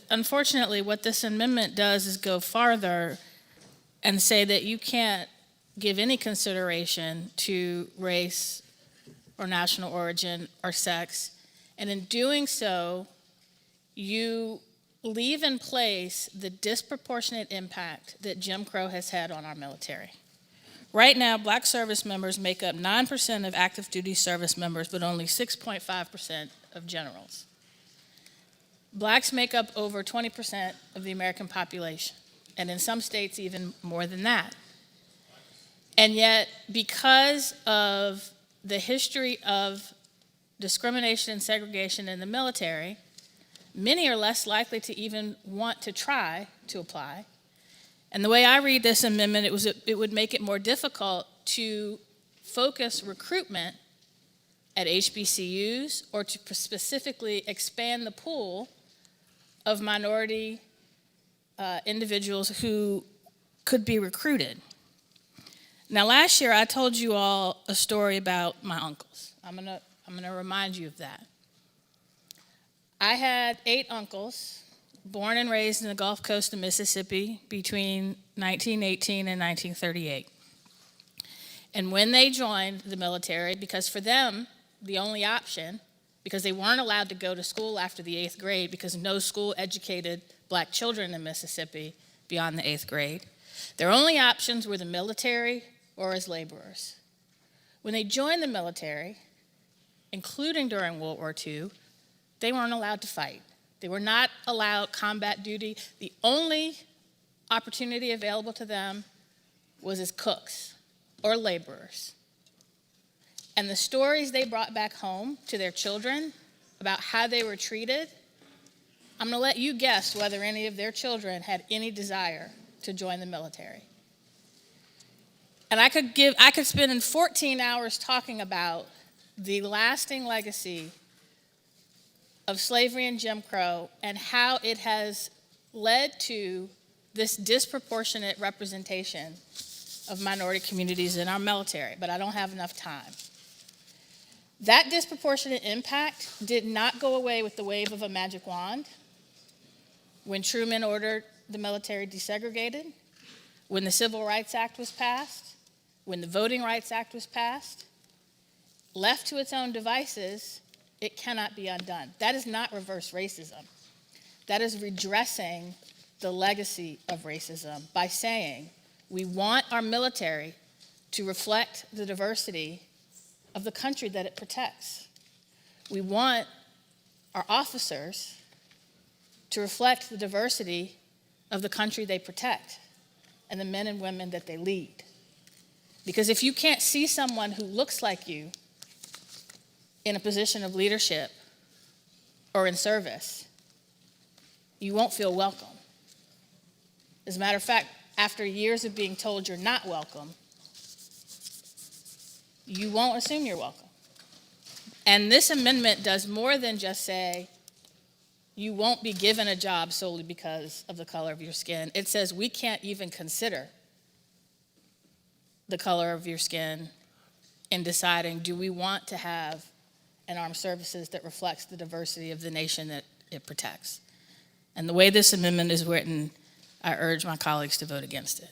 unfortunately, what this amendment does is go farther and say that you can't give any consideration to race or national origin or sex. And in doing so, you leave in place the disproportionate impact that Jim Crow has had on our military. Right now, Black service members make up 9% of active duty service members, but only 6.5% of generals. Blacks make up over 20% of the American population, and in some states even more than that. And yet, because of the history of discrimination and segregation in the military, many are less likely to even want to try to apply. And the way I read this amendment, it would make it more difficult to focus recruitment at HBCUs or to specifically expand the pool of minority individuals who could be recruited. Now, last year I told you all a story about my uncles. I'm gonna remind you of that. I had 8 uncles, born and raised in the Gulf Coast of Mississippi between 1918 and 1938. And when they joined the military, because for them, the only option, because they weren't allowed to go to school after the 8th grade because no school educated Black children in Mississippi beyond the 8th grade, their only options were the military or as laborers. When they joined the military, including during World War II, they weren't allowed to fight. They were not allowed combat duty. The only opportunity available to them was as cooks or laborers. And the stories they brought back home to their children about how they were treated, I'm gonna let you guess whether any of their children had any desire to join the military. And I could spend in 14 hours talking about the lasting legacy of slavery and Jim Crow and how it has led to this disproportionate representation of minority communities in our military, but I don't have enough time. That disproportionate impact did not go away with the wave of a magic wand when Truman ordered the military desegregated, when the Civil Rights Act was passed, when the Voting Rights Act was passed. Left to its own devices, it cannot be undone. That is not reverse racism. That is redressing the legacy of racism by saying we want our military to reflect the diversity of the country that it protects. We want our officers to reflect the diversity of the country they protect and the men and women that they lead. Because if you can't see someone who looks like you in a position of leadership or in service, you won't feel welcome. As a matter of fact, after years of being told you're not welcome, you won't assume you're welcome. And this amendment does more than just say you won't be given a job solely because of the color of your skin. It says we can't even consider the color of your skin in deciding, do we want to have an armed services that reflects the diversity of the nation that it protects? And the way this amendment is written, I urge my colleagues to vote against it.